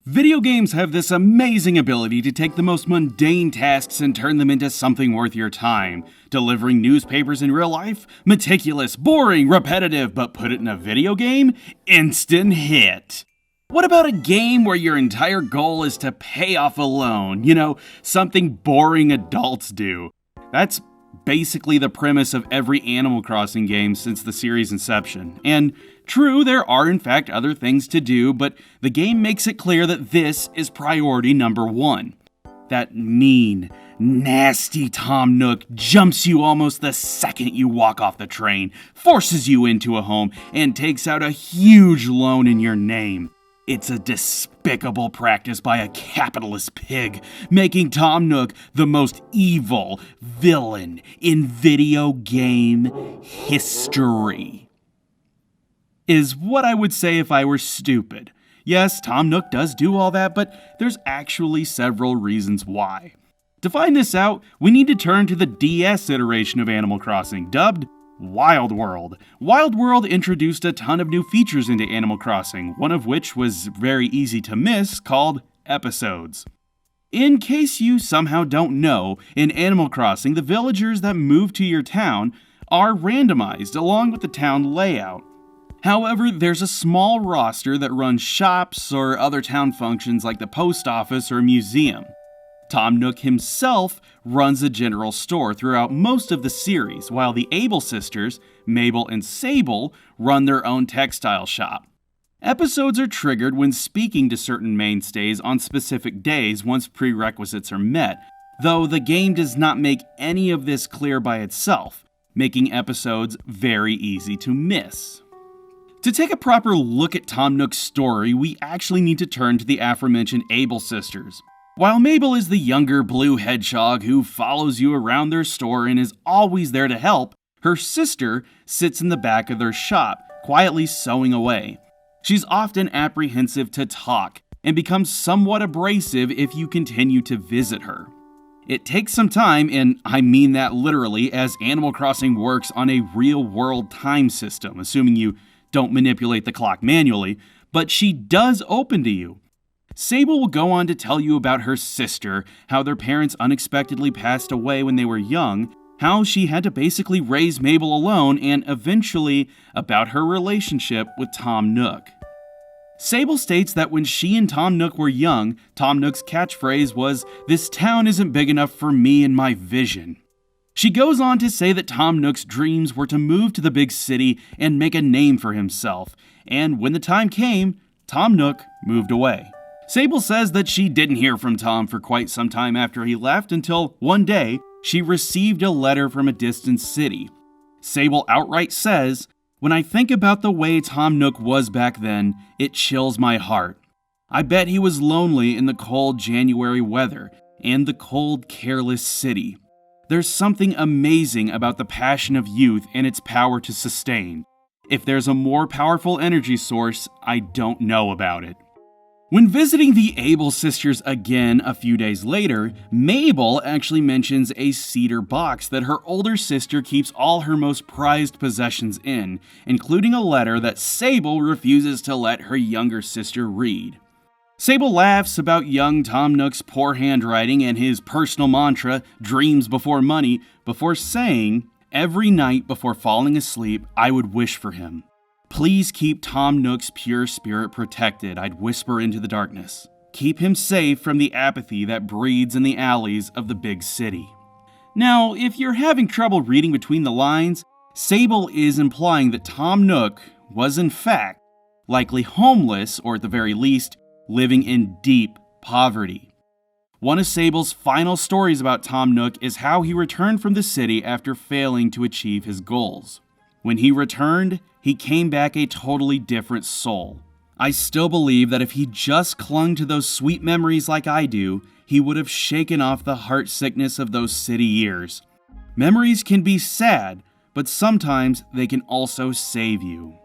Video games have this amazing ability to take the most mundane tasks and turn them into something worth your time. Delivering newspapers in real life? Meticulous, boring, repetitive, but put it in a video game? Instant hit. What about a game where your entire goal is to pay off a loan? You know, something boring adults do. That's basically the premise of every Animal Crossing game since the series' inception. And true, there are in fact other things to do, but the game makes it clear that this is priority number one. That mean, nasty Tom Nook jumps you almost the second you walk off the train, forces you into a home, and takes out a huge loan in your name. It's a despicable practice by a capitalist pig, making Tom Nook the most evil villain in video game history. Is what I would say if I were stupid. Yes, Tom Nook does do all that, but there's actually several reasons why. To find this out, we need to turn to the DS iteration of Animal Crossing, dubbed Wild World. Wild World introduced a ton of new features into Animal Crossing, one of which was very easy to miss, called episodes. In case you somehow don't know, in Animal Crossing, the villagers that move to your town are randomized along with the town layout. However, there's a small roster that runs shops or other town functions like the post office or museum. Tom Nook himself runs a general store throughout most of the series, while the Able sisters, Mabel and Sable, run their own textile shop. Episodes are triggered when speaking to certain mainstays on specific days once prerequisites are met, though the game does not make any of this clear by itself, making episodes very easy to miss. To take a proper look at Tom Nook's story, we actually need to turn to the aforementioned Able sisters. While Mabel is the younger blue hedgehog who follows you around their store and is always there to help, her sister sits in the back of their shop, quietly sewing away. She's often apprehensive to talk, and becomes somewhat abrasive if you continue to visit her. It takes some time, and I mean that literally, as Animal Crossing works on a real-world time system, assuming you don't manipulate the clock manually, but she does open to you. Sable will go on to tell you about her sister, how their parents unexpectedly passed away when they were young, how she had to basically raise Mabel alone, and eventually about her relationship with Tom Nook. Sable states that when she and Tom Nook were young, Tom Nook's catchphrase was, "This town isn't big enough for me and my vision." She goes on to say that Tom Nook's dreams were to move to the big city and make a name for himself, and when the time came, Tom Nook moved away. Sable says that she didn't hear from Tom for quite some time after he left until one day she received a letter from a distant city. Sable outright says, "When I think about the way Tom Nook was back then, it chills my heart. I bet he was lonely in the cold January weather and the cold, careless city. There's something amazing about the passion of youth and its power to sustain. If there's a more powerful energy source, I don't know about it." When visiting the Able sisters again a few days later, Mabel actually mentions a cedar box that her older sister keeps all her most prized possessions in, including a letter that Sable refuses to let her younger sister read. Sable laughs about young Tom Nook's poor handwriting and his personal mantra, dreams before money, before saying, "Every night before falling asleep, I would wish for him. Please keep Tom Nook's pure spirit protected," I'd whisper into the darkness. "Keep him safe from the apathy that breeds in the alleys of the big city." Now, if you're having trouble reading between the lines, Sable is implying that Tom Nook was in fact likely homeless, or at the very least, living in deep poverty. One of Sable's final stories about Tom Nook is how he returned from the city after failing to achieve his goals. When he returned, he came back a totally different soul. I still believe that if he just clung to those sweet memories like I do, he would have shaken off the heart sickness of those city years. Memories can be sad, but sometimes they can also save you.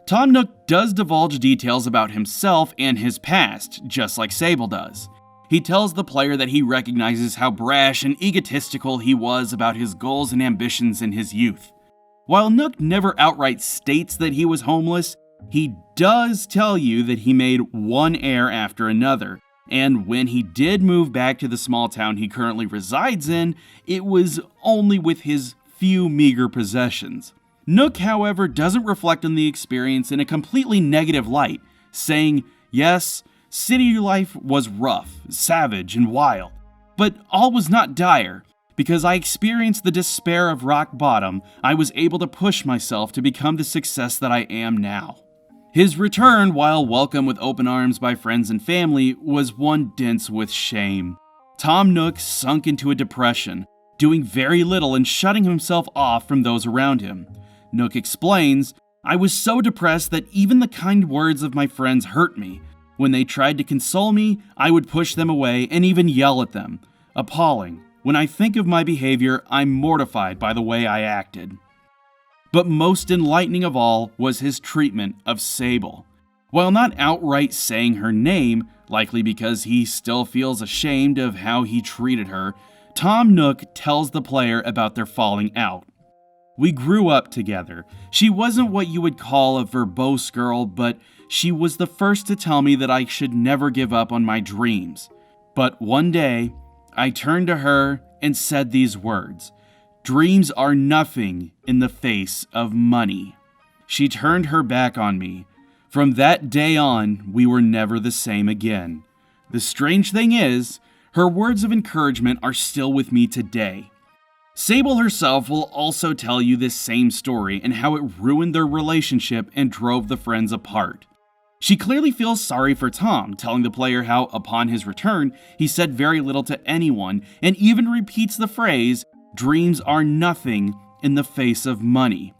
Tom Nook does divulge details about himself and his past, just like Sable does. He tells the player that he recognizes how brash and egotistical he was about his goals and ambitions in his youth. While Nook never outright states that he was homeless, He does tell you that he made one heir after another, and when he did move back to the small town he currently resides in, it was only with his few meager possessions. Nook, however, doesn't reflect on the experience in a completely negative light, saying, yes, city life was rough, savage, and wild, but all was not dire. Because I experienced the despair of rock bottom, I was able to push myself to become the success that I am now. His return, while welcomed with open arms by friends and family, was one dense with shame. Tom Nook sunk into a depression, doing very little and shutting himself off from those around him. Nook explains, I was so depressed that even the kind words of my friends hurt me. When they tried to console me, I would push them away and even yell at them. Appalling. When I think of my behavior, I'm mortified by the way I acted. But most enlightening of all was his treatment of Sable. While not outright saying her name, likely because he still feels ashamed of how he treated her, Tom Nook tells the player about their falling out. We grew up together. She wasn't what you would call a verbose girl, but she was the first to tell me that I should never give up on my dreams. But one day, I turned to her and said these words, "Dreams are nothing in the face of money." She turned her back on me. From that day on, we were never the same again. The strange thing is, her words of encouragement are still with me today. Sable herself will also tell you this same story and how it ruined their relationship and drove the friends apart. She clearly feels sorry for Tom, telling the player how, upon his return, he said very little to anyone and even repeats the phrase, "Dreams are nothing in the face of money."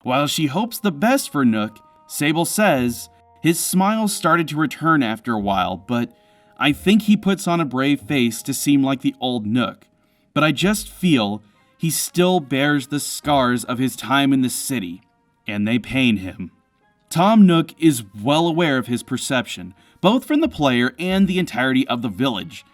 While she hopes the best for Nook, Sable says, his smile started to return after a while, but I think he puts on a brave face to seem like the old Nook. But I just feel he still bears the scars of his time in the city, and they pain him. Tom Nook is well aware of his perception, both from the player and the entirety of the village.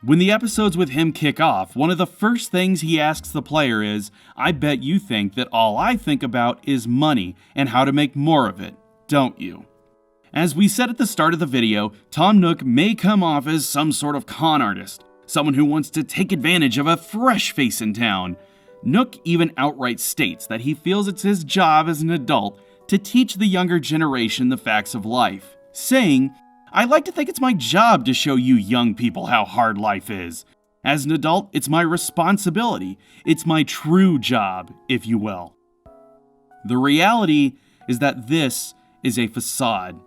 When the episodes with him kick off, one of the first things he asks the player is, I bet you think that all I think about is money and how to make more of it, don't you? As we said at the start of the video, Tom Nook may come off as some sort of con artist, someone who wants to take advantage of a fresh face in town. Nook even outright states that he feels it's his job as an adult to teach the younger generation the facts of life, saying, I like to think it's my job to show you young people how hard life is. As an adult, it's my responsibility. It's my true job, if you will. The reality is that this is a facade.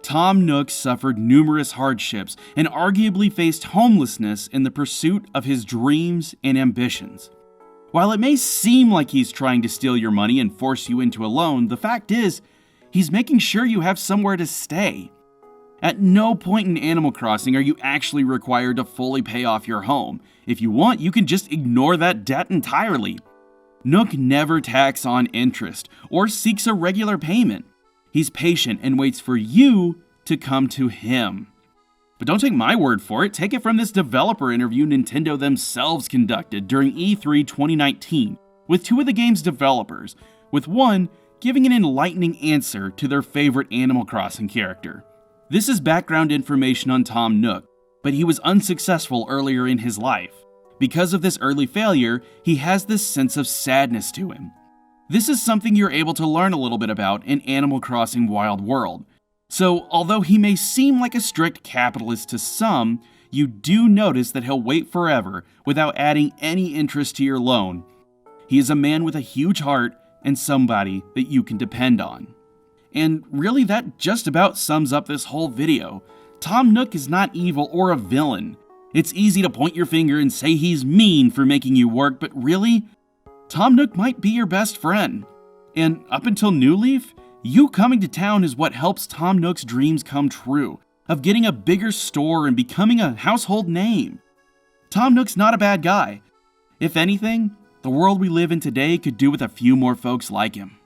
Tom Nook suffered numerous hardships and arguably faced homelessness in the pursuit of his dreams and ambitions. While it may seem like he's trying to steal your money and force you into a loan, the fact is, he's making sure you have somewhere to stay. At no point in Animal Crossing are you actually required to fully pay off your home. If you want, you can just ignore that debt entirely. Nook never tacks on interest or seeks a regular payment. He's patient and waits for you to come to him. But don't take my word for it, take it from this developer interview Nintendo themselves conducted during E3 2019 with two of the game's developers, with one giving an enlightening answer to their favorite Animal Crossing character. This is background information on Tom Nook, but he was unsuccessful earlier in his life. Because of this early failure, he has this sense of sadness to him. This is something you're able to learn a little bit about in Animal Crossing Wild World. So, although he may seem like a strict capitalist to some, you do notice that he'll wait forever without adding any interest to your loan. He is a man with a huge heart and somebody that you can depend on. And really, that just about sums up this whole video. Tom Nook is not evil or a villain. It's easy to point your finger and say he's mean for making you work, but really, Tom Nook might be your best friend. And up until New Leaf, you coming to town is what helps Tom Nook's dreams come true, of getting a bigger store and becoming a household name. Tom Nook's not a bad guy. If anything, the world we live in today could do with a few more folks like him.